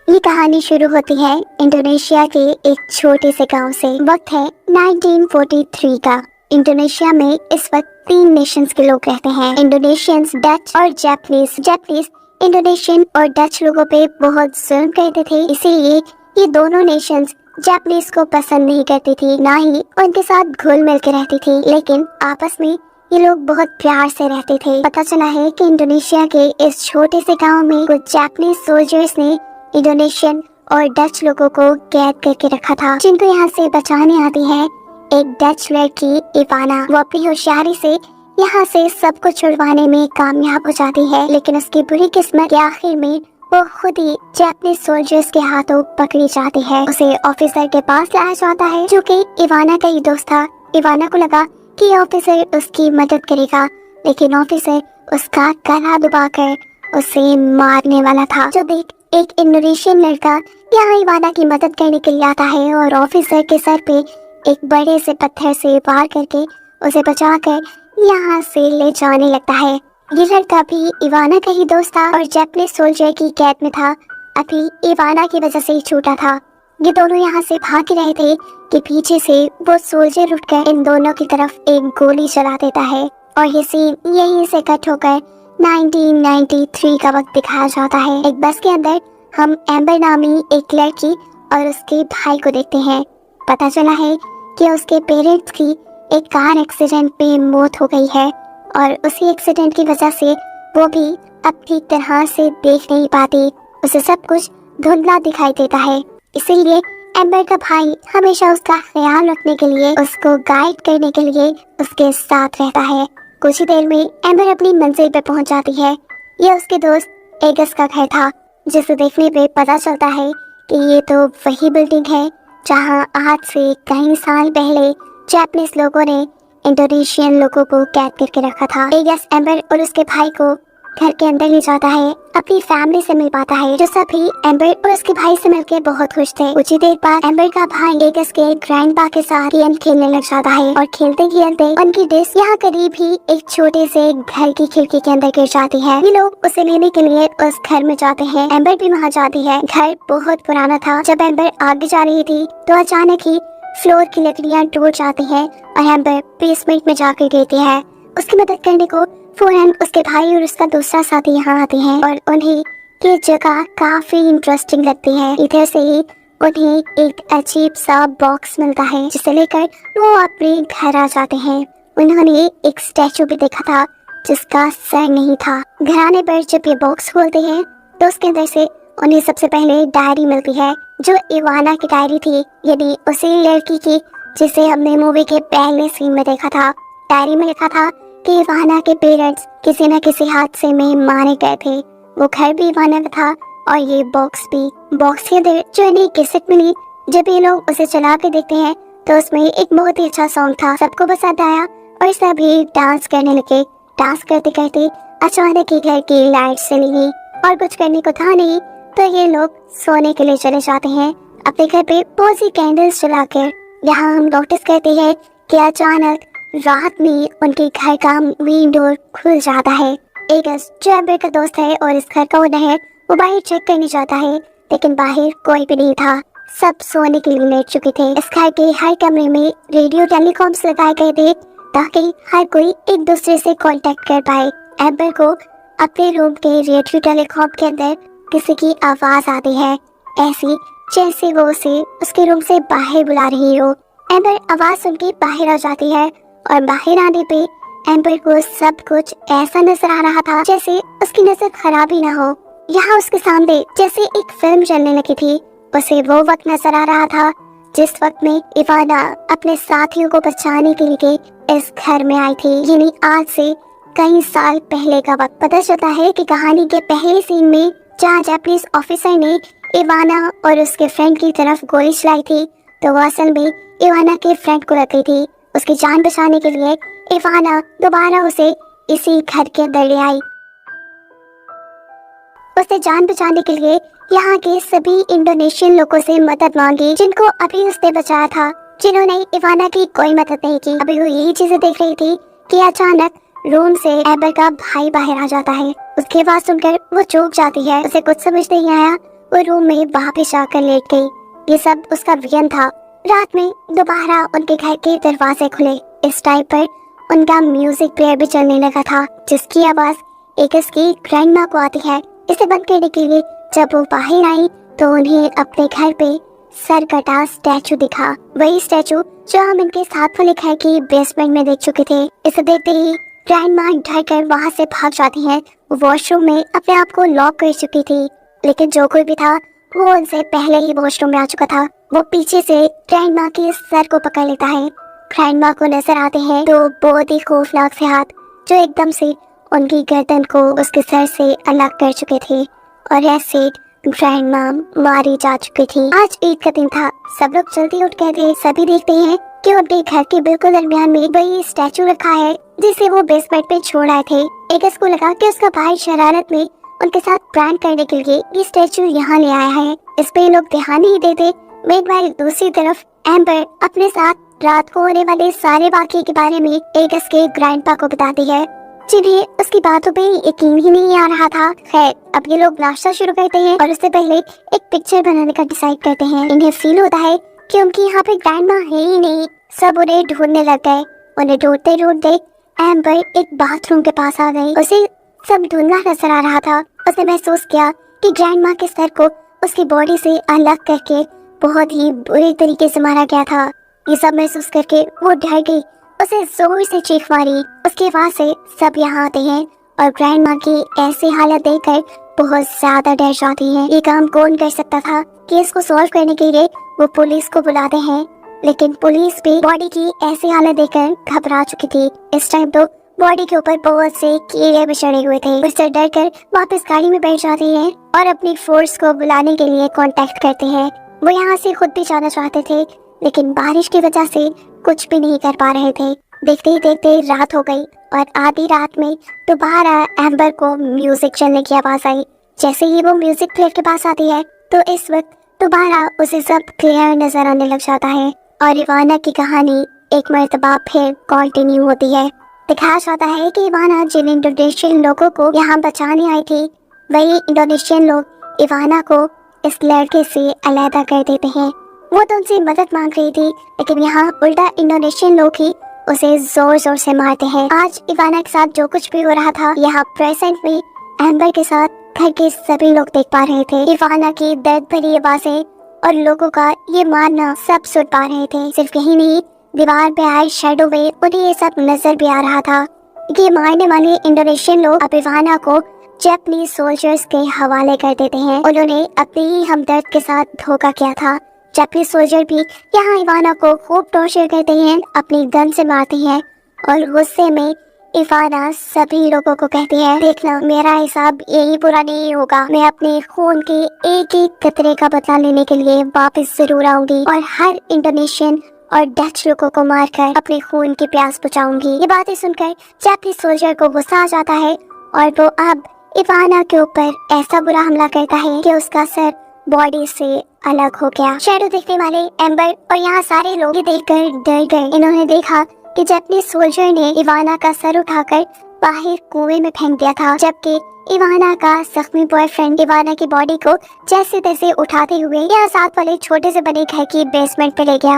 ये कहानी शुरू होती है इंडोनेशिया के एक छोटे से गांव से। वक्त है 1943 का। इंडोनेशिया में इस वक्त 3 नेशंस के लोग रहते हैं, इंडोनेशियंस, डच और जापानीज। जापानीज इंडोनेशियन और डच लोगों पे बहुत जुल्म करते थे, इसीलिए ये दोनों नेशंस जापानीज को पसंद नहीं करती थी, ना ही उनके साथ घुल मिल के रहती थी। लेकिन आपस में ये लोग बहुत प्यार से रहते थे। पता चला है कि इंडोनेशिया के इस छोटे से गांव में कुछ जापानीज सोल्जर्स ने इंडोनेशियन और डच लोगों को कैद करके रखा था, जिनको यहाँ से बचाने आती है एक डच लड़की इवाना। वो अपनी होशियारी से यहाँ से सबको छुड़वाने में कामयाब हो जाती है, लेकिन उसकी बुरी किस्मत के आखिर में वो खुद ही जापानीज सोल्जर्स के हाथों पकड़ी जाती है। उसे ऑफिसर के पास लाया जाता है, जो कि इवाना का ही दोस्त था। इवाना को लगा कि ऑफिसर उसकी मदद करेगा, लेकिन ऑफिसर उसका गला दबाकर उसे मारने वाला था। जो देख एक इंडोनेशियन लड़का यहाँ इवाना की मदद करने के लिए आता है और ऑफिसर के सर पे एक बड़े से पत्थर से वार करके उसे बचाकर यहाँ से ले जाने लगता है। ये लड़का भी इवाना का ही दोस्त था और जापानीज सोल्जर की कैद में था। अभी इवाना की वजह से ही छूटा था। ये दोनों यहाँ से भाग रहे थे कि पीछे से वो सोल्जर उठकर इन दोनों की तरफ एक गोली चला देता है और ये सीन यहीं से कट होकर 1993 का वक्त दिखाया जाता है। एक बस के अंदर हम एम्बर नामी एक लड़की और उसके भाई को देखते हैं। पता चला है कि उसके पेरेंट्स की एक कार एक्सीडेंट में मौत हो गई है और उसी एक्सीडेंट की वजह से वो भी अपनी तरह से देख नहीं पाती। उसे सब कुछ धुंधला दिखाई देता है, इसीलिए एम्बर का भाई हमेशा उसका ख्याल रखने के लिए, उसको गाइड करने के लिए उसके साथ रहता है। कुछ ही देर में एम्बर अपनी मंजिल पे पहुंच जाती है। ये उसके दोस्त एगस का घर था, जिसे देखने पे पता चलता है कि ये तो वही बिल्डिंग है जहां आज से कई साल पहले जापानीज लोगों ने इंडोनेशियन लोगों को कैद करके रखा था। एगस एम्बर और उसके भाई को घर के अंदर ले जाता है, अपनी फैमिली से मिल पाता है, जो सभी एम्बर और उसके भाई से मिलकर बहुत खुश थे। कुछ ही देर बाद एम्बर का भाई एगस के ग्रैंडपा के साथ गेम खेलने लग जाता है और खेलते खेलते उनकी डिश यहाँ करीब ही एक छोटे से घर की खिड़की के अंदर गिर जाती है। ये लोग उसे लेने के लिए उस घर में जाते हैं। एम्बर भी वहाँ जाती है। घर बहुत पुराना था। जब एम्बर आगे जा रही थी तो अचानक ही फ्लोर की लकड़ियाँ टूट जाती है और एम्बर बेसमेंट में जाकर गिरती है। उसकी मदद करने को फौरन उसके भाई और उसका दूसरा साथी यहाँ आते हैं और उन्हें ये जगह काफी इंटरेस्टिंग लगती है। इधर से ही उन्हें एक अजीब सा बॉक्स मिलता है, जिसे लेकर वो अपने घर आ जाते हैं। उन्होंने एक स्टैचू भी देखा था जिसका सर नहीं था। घर आने पर जब ये बॉक्स खोलते हैं तो उसके अंदर से उन्हें सबसे पहले डायरी मिलती है, जो इवाना की डायरी थी, यानी उसी लड़की की जिसे हमने मूवी के पहले सीन में देखा था। डायरी में लिखा था कि इवाना के पेरेंट्स किसी न किसी हादसे में मारे गए थे। वो घर भी इवाना का था और ये बॉक्स भी। बॉक्स के अंदर जो इन्हें कैसेट मिली, जब ये लोग उसे चला के देखते हैं तो उसमें एक बहुत ही अच्छा सॉन्ग था। सबको पसंद आया और सभी डांस करने लगे। डांस करते करते अचानक ही घर की लाइट चली गई और कुछ करने को था नहीं, तो ये लोग सोने के लिए चले जाते हैं अपने घर पे बहुत सी कैंडल्स जलाकर। यहाँ हम नोटिस करते हैं कि अचानक रात में उनके घर का मेन डोर खुल जाता है। एगस जो एम्बर का दोस्त है और इस घर का ओनर है, वो बाहर चेक करने जाता है, लेकिन बाहर कोई भी नहीं था। सब सोने के लिए लेट चुके थे। इस घर के हर कमरे में रेडियो टेलीकॉम्स लगाए गए थे ताकि हर कोई एक दूसरे से कांटेक्ट कर पाए। एम्बर को अपने रूम के रेडियो टेलीकॉम के अंदर किसी की आवाज आती है, ऐसी जैसे वो उसे उसके रूम से बाहर बुला रही हो। एम्बर आवाज सुन के बाहर आ जाती है और बाहर आने पे एम्बर को सब कुछ ऐसा नजर आ रहा था जैसे उसकी नजर खराब ही ना हो। यहाँ उसके सामने जैसे एक फिल्म चलने लगी थी। उसे वो वक्त नजर आ रहा था जिस वक्त में इवाना अपने साथियों को बचाने के लिए इस घर में आई थी, यानी आज से कई साल पहले का वक्त। पता चलता है कि कहानी के पहले सीन में जहाँ जापानीज ऑफिसर ने इवाना और उसके फ्रेंड की तरफ गोली चलाई थी, तो वो असल में इवाना के फ्रेंड को लग गई थी। उसकी जान बचाने के लिए इवाना दोबारा उसे इसी घर के अंदर ले आई। उसने जान बचाने के लिए यहाँ के सभी इंडोनेशियन लोगों से मदद मांगी, जिनको अभी उसने बचाया था, जिन्होंने इवाना की कोई मदद नहीं की। अभी वो यही चीजें देख रही थी कि अचानक रूम से एम्बर का भाई बाहर आ जाता है। उसकी आवाज सुनकर वो चौंक जाती है। उसे कुछ समझ नहीं आया। वो रूम में वापस आकर लेट गई। ये सब उसका विजन था। रात में दोबारा उनके घर के दरवाजे खुले। इस टाइम पर उनका म्यूजिक प्लेयर भी चलने लगा था, जिसकी आवाज एक इसकी ग्रैंडमा को आती है। इसे बंद करने के लिए जब वो बाहर आई तो उन्हें अपने घर पे सर कटा स्टैचू दिखा। वही स्टैचू जो हम इनके साथ वाले घर की बेसमेंट में देख चुके थे। इसे देखते ही ग्रैंडमा डर कर वहाँ से भाग जाती है। वो वॉशरूम में अपने आप को लॉक कर चुकी थी, लेकिन जो कोई भी था वो उनसे पहले ही वॉशरूम में आ चुका था। वो पीछे से ग्रैंडमा के सर को पकड़ लेता है। ग्रैंडमा को नजर आते हैं तो बहुत ही खौफनाक से हाथ जो एकदम से उनकी गर्दन को उसके सर से अलग कर चुके थे, और ऐसे ग्रैंडमा मारी जा चुकी थी। आज ईद का दिन था। सब लोग जल्दी उठ गए थे। सभी देखते हैं कि उनके घर के बिल्कुल दरमियान में वही स्टैचू रखा है जिसे वो बेसमेंट में छोड़ आए थे। एक को लगा कि उसका भाई शरारत में उनके साथ प्रैंक करने के लिए ये स्टैचू यहाँ ले आया है। इस पे लोग ध्यान नहीं देते। मेanwhile दूसरी तरफ एम्बर अपने साथ रात को होने वाले सारे वाक़ये के बारे में एक के ग्रैंडपा को बताती है, जिन्हें उसकी बातों पे यकीन ही नहीं आ रहा था। खैर, अब ये लोग नाश्ता शुरू करते हैं और उससे पहले एक पिक्चर बनाने का डिसाइड करते हैं। इन्हें फील होता है कि उनकी यहाँ पे ग्रैंडमा है ही नहीं। सब उन्हें ढूंढने लग गए। उन्हें ढूंढते ढूंढते एम्बर एक बाथरूम के पास आ गई। उसे सब धुंधला नजर आ रहा था। उसने महसूस किया कि ग्रैंडमा के सर को उसकी बॉडी से अलग करके बहुत ही बुरे तरीके से मारा गया था। ये सब महसूस करके वो डर गई। उसे जोर से चीख मारी। उसके आवाज से सब यहाँ आते हैं और ग्रैंडमा की ऐसी हालत देखकर बहुत ज्यादा डर जाती हैं। ये काम कौन कर सकता था? केस को सॉल्व करने के लिए वो पुलिस को बुलाते हैं, लेकिन पुलिस भी बॉडी की ऐसी हालत देखकर घबरा चुकी थी। इस टाइम तो बॉडी के ऊपर बहुत से कीड़े भी चढ़े हुए थे। उससे डर कर वापस गाड़ी में बैठ जाते हैं और अपनी फोर्स को बुलाने के लिए कांटेक्ट करते हैं। वो यहाँ से खुद भी जाना चाहते थे, लेकिन बारिश की वजह से कुछ भी नहीं कर पा रहे थे। देखते ही देखते रात हो गई और आधी रात में दोबारा एम्बर को म्यूजिक चलने की आवाज आई। जैसे ही वो म्यूजिक प्लेयर के पास आती है तो इस वक्त दोबारा उसे सब क्लियर नजर आने लग जाता है और इवाना की कहानी एक मर्तबा फिर कंटिन्यू होती है। दिखाया जाता है कि इवाना जिन इंडोनेशियन लोगों को यहाँ बचाने आई थी, वही इंडोनेशियन लोग इवाना को इस लड़के से अलग कर देते हैं। वो तो उनसे मदद मांग रही थी, लेकिन यहाँ उल्टा इंडोनेशियन लोग ही उसे जोर जोर से मारते हैं। आज इवाना के साथ जो कुछ भी हो रहा था यहाँ प्रेजेंट में एम्बर के साथ घर के सभी लोग देख पा रहे थे। इवाना की दर्द भरी आवाजें और लोगों का ये मारना सब सुन पा रहे थे। सिर्फ यही नहीं, दीवार पे आए शैडो में उन्हें ये सब नजर भी आ रहा था। ये मारने वाले इंडोनेशियन लोग अब इवाना को जापानीज सोल्जर्स के हवाले कर देते हैं। उन्होंने अपनी ही हमदर्द के साथ धोखा किया था। जापानीज सोल्जर भी यहाँ इवाना को खूब टॉर्चर करते हैं, अपनी गन से मारते हैं और गुस्से में इवाना सभी लोगों को कहती है, देखना मेरा हिसाब यही पूरा नहीं होगा। मैं अपने खून के एक एक कतरे का बदला लेने के लिए वापस जरूर आऊंगी और हर इंडोनेशियन और डच लोगों को मारकर अपने खून की प्यास बुझाऊंगी। ये बातें सुनकर जापानीज सोल्जर को गुस्सा आ जाता है और वो अब इवाना के ऊपर ऐसा बुरा हमला करता है कि उसका सर बॉडी से अलग हो गया। शैडो देखने वाले एम्बर और यहाँ सारे लोग ये देखकर डर गए। इन्होंने देखा कि जापानीज सोल्जर ने इवाना का सर उठाकर बाहर कुएं में फेंक दिया था, जबकि इवाना का जख्मी बॉयफ्रेंड इवाना की बॉडी को जैसे तैसे उठाते हुए यहाँ साथ वाले छोटे से बने घर की बेसमेंट पे ले गया।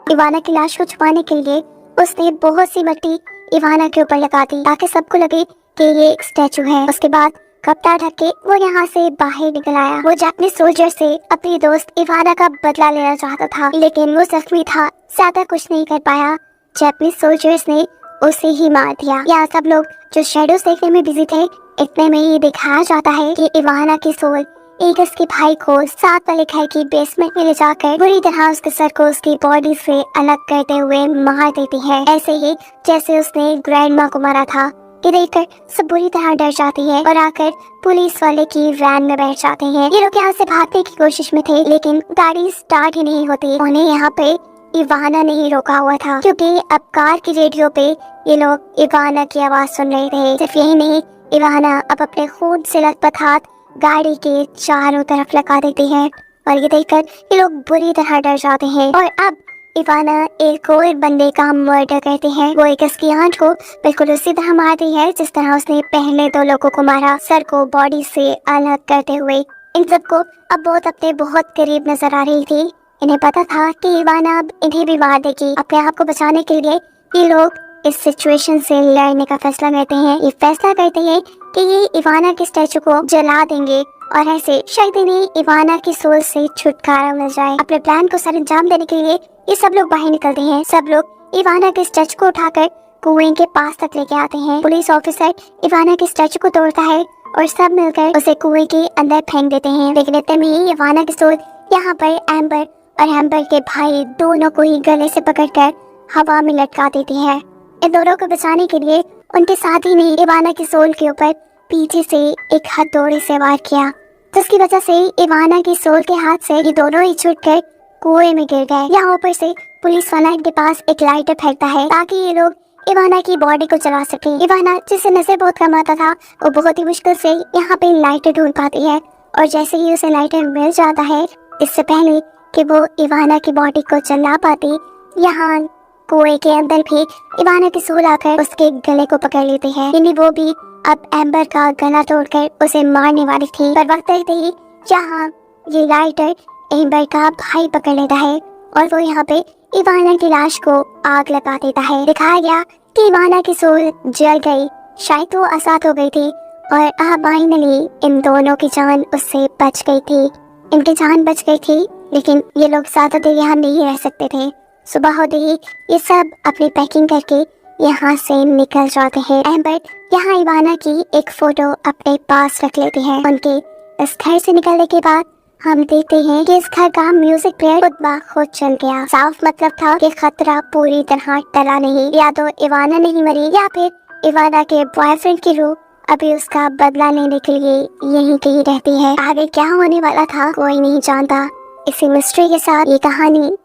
इवाना की लाश को छुपाने के लिए उसने बहुत सी मिट्टी इवाना के ऊपर लगा दी ताकि सबको लगे कि ये एक स्टैचू है। उसके बाद कपड़ा ढक के वो यहाँ से बाहर निकल आया। वो जापानीज सोल्जर से अपनी दोस्त इवाना का बदला लेना चाहता था, लेकिन वो जख्मी था, ज्यादा कुछ नहीं कर पाया। जापानीज सोल्जर्स ने उसे ही मार दिया। यहाँ सब लोग जो शैडोज देखने में बिजी थे, इतने में ही दिखाया जाता है कि इवाना की सोल एक उसके भाई को साथ वाले घर की बेसमेंट में ले जाकर बुरी तरह उसके सर को उसकी बॉडी से अलग करते हुए मार देती है, ऐसे ही जैसे उसने ग्रैंडमा को मारा था। ये देखकर सब बुरी तरह डर जाती है और आकर पुलिस वाले की वैन में बैठ जाते हैं। ये लोग यहाँ से भागने की कोशिश में थे, लेकिन गाड़ी स्टार्ट ही नहीं होती। उन्हें यहाँ पे इवाना ने ही रोका हुआ था, क्योंकि अब कार की रेडियो पे ये लोग इवाना की आवाज सुन रहे थे। सिर्फ यही नहीं, इवाना अब अपने खून से लथपथ हाथ गाड़ी के चारों तरफ लगा देती है और ये देखकर ये लोग बुरी तरह डर जाते हैं। और अब इवाना एक और बंदे का मर्डर करती है। वो एक उसकी आंट को बिल्कुल उसी तरह मारती है जिस तरह उसने पहले 2 लोगों को मारा, सर को बॉडी से अलग करते हुए। इन सबको अब बहुत करीब नजर आ रही थी। इन्हें पता था कि इवाना अब इन्हें भी मार देगी। अपने आप को बचाने के लिए ये लोग इस सिचुएशन से लड़ने का फैसला करते हैं। ये फैसला करते हैं कि ये इवाना के स्टैचू को जला देंगे और ऐसे शायद इन्हें इवाना की सोल से छुटकारा मिल जाए। अपने प्लान को सर अंजाम देने के लिए ये सब लोग बाहर निकलते हैं। सब लोग इवाना के स्टैचू को उठाकर कुएं के पास तक लेके आते हैं। पुलिस ऑफिसर इवाना के स्टैचू को तोड़ता है और सब मिलकर उसे कुएं के अंदर फेंक देते हैं। लेकिन इतने में ही इवाना की सोल यहाँ पर एम्बर और एम्बर के भाई दोनों को ही गले से पकड़कर हवा में लटका देती है। इन दोनों को बचाने के लिए उनके साथी ने इवाना की सोल के ऊपर पीछे से एक हथौड़े से वार किया, जिसकी वजह से इवाना की सोल के हाथ से ये दोनों ही छूटकर कुएं में गिर गए। यहाँ ऊपर से पुलिस वाला इनके पास एक लाइटर फेंकता है ताकि ये लोग इवाना की बॉडी को जला सके। इवाना, जिसे नजर बहुत कम आता था, वो बहुत ही मुश्किल से यहाँ पे लाइटर ढूंढ पाती है और जैसे ही उसे लाइटर मिल जाता है, इससे पहले कि वो इवाना की बॉडी को जला पाती, यहाँ कुएं के अंदर भी इवाना की सोल आकर उसके गले को पकड़ लेती है। यानी वो भी अब एम्बर का गला तोड़कर उसे मारने वाली थी, पर वक्त रहते ही यहाँ ये लाइटर एम्बर का भाई पकड़ लेता है और वो यहाँ पे इवाना की लाश को आग लगा देता है। दिखाया गया कि इवाना की सोल जल गई, शायद वो आजाद हो गई थी और फाइनली इन दोनों की जान उससे बच गई थी। इनकी जान बच गई थी, लेकिन ये लोग ज्यादा देर यहाँ नहीं रह सकते थे। सुबह होते ही ये सब अपनी पैकिंग करके यहाँ से निकल जाते हैं। एम्बर यहाँ इवाना की एक फोटो अपने पास रख लेते हैं। उनके इस घर से निकलने के बाद हम देखते हैं कि इस घर का म्यूजिक प्लेयर खुद ब खुद चल गया। साफ मतलब था कि खतरा पूरी तरह टला नहीं। या तो इवाना नहीं मरी या फिर इवाना के बॉयफ्रेंड की रूह अभी उसका बदला लेने के लिए यहीं कहीं रहती है। आगे क्या होने वाला था कोई नहीं जानता। इसी मिस्ट्री के साथ ये कहानी